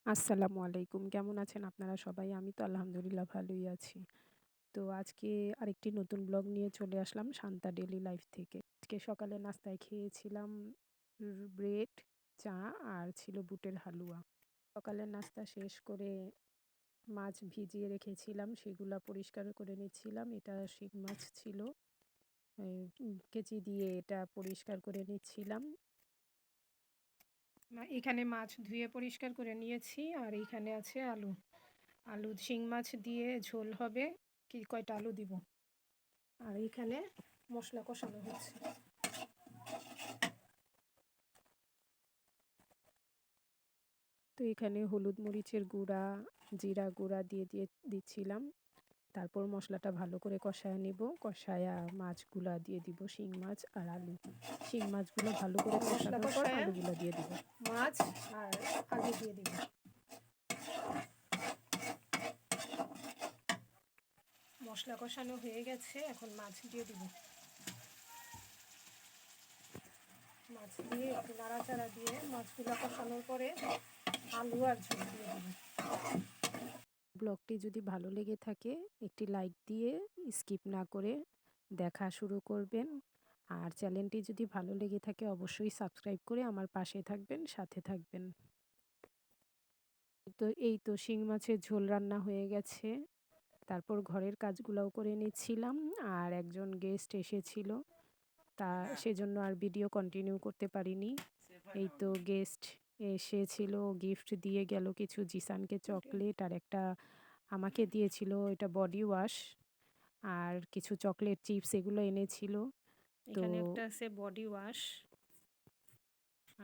আসসালামু আলাইকুম। কেমন আছেন আপনারা সবাই? আমি তো আলহামদুলিল্লাহ ভালোই আছি। তো আজকে আরেকটি নতুন ব্লগ নিয়ে চলে আসলাম শান্তা ডেইলি লাইফ থেকে। আজকে সকালে নাস্তায় খেয়েছিলাম ব্রেড, চা আর ছিল বুটের হালুয়া। সকালের নাস্তা শেষ করে মাছ ভিজিয়ে রেখেছিলাম, সেগুলা পরিষ্কার করে নিচ্ছিলাম। এটা শিং মাছ ছিল। কেচি দিয়ে এটা পরিষ্কার করে নিচ্ছিলাম। এখানে মাছ ধুয়ে পরিষ্কার করে নিয়েছি আর এইখানে আছে আলু। শিং মাছ দিয়ে ঝোল হবে। কয়টা আলু দিব। আর এইখানে মশলা কষানো হচ্ছে। তো এখানে হলুদ মরিচের গুঁড়া, জিরা গুঁড়া দিয়ে দিচ্ছিলাম। তারপর মশলাটা ভালো করে কষায় নিব। কষায়া মাছগুলা দিয়ে দিব, শিং মাছ আর আলু। শিং মাছগুলো ভালো করে কষানোর পর আলুগুলো দিয়ে দিব। মাছ আর আলু দিয়ে দিব। মশলা কষানো হয়ে গেছে, এখন মাছ দিয়ে দিব। মাছ দিয়ে একটু নাড়াচাড়া দিয়ে মাছগুলো কষানোর পরে আলু আর ঝোল দিয়ে দেব। ব্লগটি যদি ভালো লেগে থাকে একটি লাইক দিয়ে স্কিপ না করে দেখা শুরু করবেন। আর চ্যানেলটি যদি ভালো লেগে থাকে অবশ্যই সাবস্ক্রাইব করে আমার পাশে থাকবেন, সাথে থাকবেন। তো এই তো শিং মাছের ঝোল রান্না হয়ে গেছে। তারপর ঘরের কাজগুলোও করে নিচ্ছিলাম আর একজন গেস্ট এসেছিল, সেজন্য আর ভিডিও কন্টিনিউ করতে পারিনি। এই তো গেস্ট এসেছিল, গিফট দিয়ে গেল কিছু, জিসানকে চকলেট আর একটা আমাকে দিয়েছিল এটা বডি ওয়াশ আর কিছু চকলেট চিপস এগুলো এনেছিল। এখানে একটা আছে বডি ওয়াশ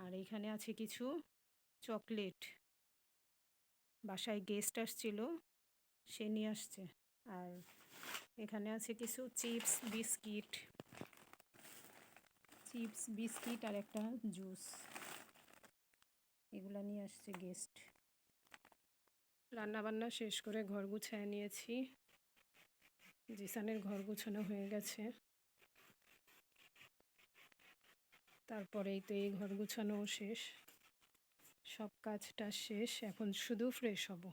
আর এখানে আছে কিছু চকলেট। বাসায় গেস্ট আসছিল, সে নিয়ে আসছে। আর এখানে আছে কিছু চিপস বিস্কিট আর একটা জুস, এগুলা নিয়ে আসছে গেস্ট। রান্নাবান্না শেষ করে ঘর গুছায় নিয়েছি। জিসানের ঘর গুছানো হয়ে গেছে। তারপরেই তো এই ঘর গুছানো শেষ, সব কাজটা শেষ, এখন শুধু ফ্রেশ হব।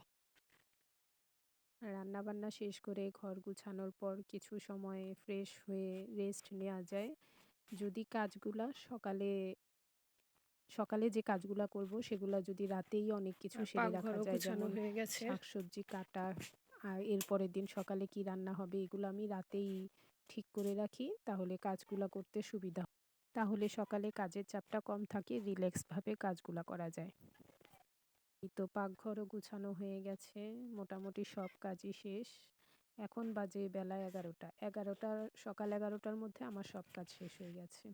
রান্নাবান্না শেষ করে ঘর গুছানোর পর কিছু সময় ফ্রেশ হয়ে রেস্ট নেওয়া যায়। যদি কাজগুলা সকালে যে কাজগুলা করব সেগুলা যদি রাতেই অনেক কিছু সেরে রাখা যায়, যেমন শাকসবজি কাটা আর এরপরের দিন সকালে কি রান্না হবে এগুলো আমি রাতেই ঠিক করে রাখি, তাহলে কাজগুলা করতে সুবিধা। তাহলে সকালে কাজের চাপটা কম থাকে, রিল্যাক্সভাবে কাজগুলা করা যায়। এই তো পাকঘরও গুছানো হয়ে গেছে, মোটামুটি সব কাজই শেষ। এখন বাজে বেলা 11টার, সকাল 11টার মধ্যে আমার সব কাজ শেষ হয়ে গেছে।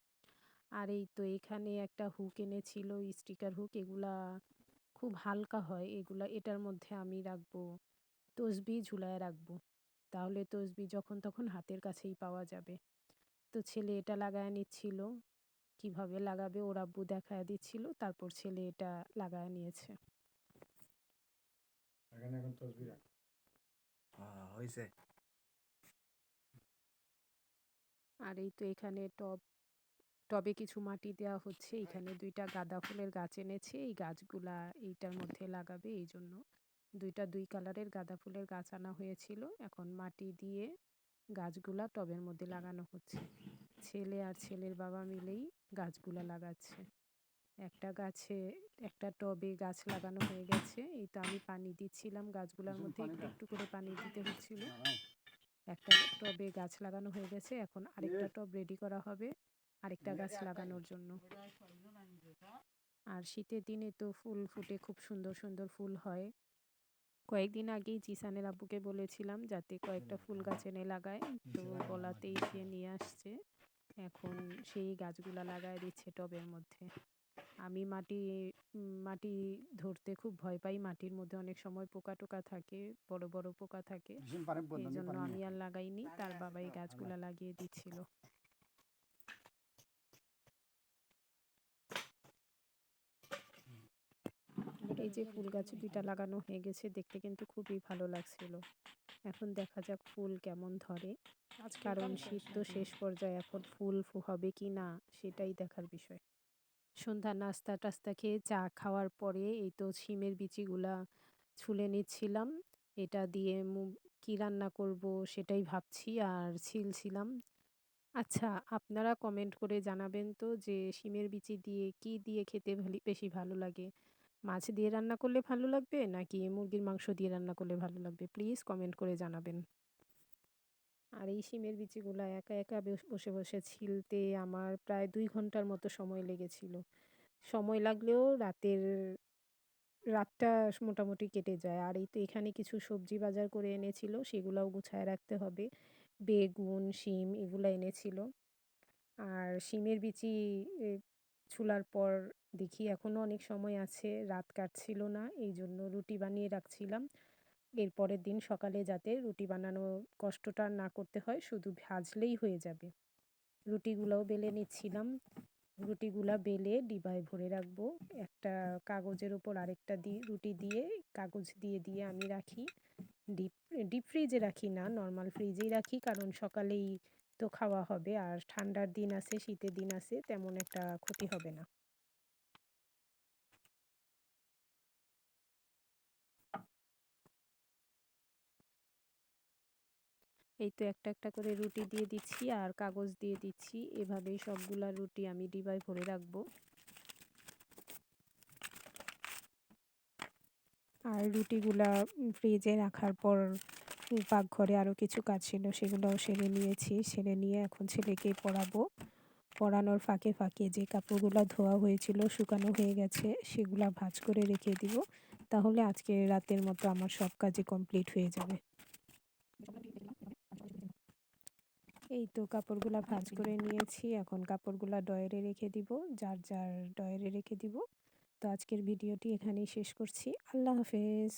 আর এই তো এখানে একটা হুক এনেছিল, স্টিকার হুক, এগুলা খুব হালকা হয়, এটার মধ্যে আমি রাখবো তসবি, ঝুলায় রাখবো, তাহলে তসবি যখন তখন হাতের কাছেই পাওয়া যাবে। তো ছেলে এটা লাগায় নিচ্ছিল, কিভাবে লাগাবে ওর আব্বু দেখায় দিচ্ছিল, তারপর ছেলে এটা লাগায় নিয়েছে। এখন তসবি রাখ। হয়েছে। আর এই তো এখানে টবে কিছু মাটি দেওয়া হচ্ছে। এখানে 2টা গাঁদা ফুলের গাছ এনেছে, এই গাছগুলা এইটার মধ্যে লাগাবে, এই জন্য 2 কালারের গাঁদা ফুলের গাছ আনা হয়েছিল। এখন মাটি দিয়ে গাছগুলা টবের মধ্যে লাগানো হচ্ছে। ছেলে আর ছেলের বাবা মিলেই গাছগুলা লাগাচ্ছে। একটা টবে গাছ লাগানো হয়ে গেছে। এই তো আমি পানি দিচ্ছিলাম গাছগুলোর মধ্যে, একটু একটু করে পানি দিতে হচ্ছিল। একটা টবে গাছ লাগানো হয়ে গেছে, এখন আরেকটা টব রেডি করা হবে আরেকটা গাছ লাগানোর জন্য। আর শীতের দিনে তো ফুল ফুটে, খুব সুন্দর সুন্দর ফুল হয়। কয়েকদিন আগেই জিসানের আব্বুকে বলেছিলাম যাতে কয়েকটা ফুল গাছ এনে লাগায়, তো বলাতেই সে নিয়ে আসছে। এখন সেই গাছগুলা লাগায় দিচ্ছে টবের মধ্যে। আমি মাটি ধরতে খুব ভয় পাই, মাটির মধ্যে অনেক সময় পোকা টোকা থাকে, বড় বড় পোকা থাকে, এই জন্য আমি আর লাগাইনি, তার বাবাই গাছগুলা লাগিয়ে দিচ্ছিল। এই যে ফুল গাছ 2টা লাগানো হয়ে গেছে, দেখতে কিন্তু খুবই ভালো লাগছিল। এখন দেখা যাক ফুল কেমন ধরে, কারণ শীত তো শেষ পর্যায়ে, এখন ফুল হবে কি না সেটাই দেখার বিষয়। সন্ধ্যার নাস্তা-টাস্তা খেয়ে চা খাওয়ার পরে এই তো শিমের বিচিগুলা ছুলে নিচ্ছিলাম। এটা দিয়ে কি রান্না করব সেটাই ভাবছি আর ছিলছিলাম। আচ্ছা, আপনারা কমেন্ট করে জানাবেন তো যে শিমের বিচি দিয়ে কি দিয়ে খেতে বেশি ভালো লাগে? মাছ দিয়ে রান্না করলে ভালো লাগবে নাকি মুরগির মাংস দিয়ে রান্না করলে ভালো লাগবে? প্লিজ কমেন্ট করে জানাবেন। আর এই শিমের বিচিগুলা একা, একা বসে, বসে ছিলতে আমার প্রায় ২ ঘন্টার মতো সময় লেগেছিল। সময় লাগলেও রাতটা মোটামুটি কেটে যায়। আর এই তো এখানে কিছু সবজি বাজার করে এনেছিল, সেগুলাও গুছায় রাখতে হবে। বেগুন, শিম এগুলা এনেছিল। আর শিমের বিচি এ ছুলার পর দেখি এখনো অনেক সময় আছে, রাত কাটছিল না। এইজন্য রুটি বানিয়ে রাখছিলাম। এর পরের দিন সকালে যাতে রুটি বানানো কষ্টটা না করতে হয়, শুধু ভাজলেই হয়ে যাবে। রুটিগুলাও বেলে নিচ্ছিলাম। রুটিগুলা বেলে ডিবায় ভরে রাখবো। একটা কাগজের উপর আরেকটা রুটি দিয়ে কাগজ দিয়ে দিয়ে আমি রাখি। ডিপ ডিপ ফ্রিজে রাখি না, নরমাল ফ্রিজেই রাখি, কারণ সকালেই তো খাওয়া হবে আর ঠান্ডার দিন আছে, শীতের দিন আছে, তেমন একটা ক্ষতি হবে না। এই তো একটা, একটা করে রুটি দিয়ে দিচ্ছি আর কাগজ দিয়ে দিচ্ছি। এভাবেই সবগুলা রুটি আমি ডিবায় ভরে রাখবো। আর রুটিগুলা ফ্রিজে রাখার পর পাকঘরে আরও কিছু কাজ ছিল, সেগুলোও সেরে নিয়েছি। সেরে নিয়ে এখন ছেলেকে পড়াবো। পড়ানোর ফাঁকে, ফাঁকে যে কাপড়গুলা ধোয়া হয়েছিল শুকানো হয়ে গেছে, সেগুলা ভাঁজ করে রেখে দিব। তাহলে আজকে রাতের মতো আমার সব কাজই কমপ্লিট হয়ে যাবে। এই তো কাপড়গুলা ভাঁজ করে নিয়েছি। এখন কাপড়গুলা ড্রয়ারে রেখে দিব। যার, যার ড্রয়ারে রেখে দিব। তো আজকের ভিডিওটি এখানেই শেষ করছি। আল্লাহ হাফেজ।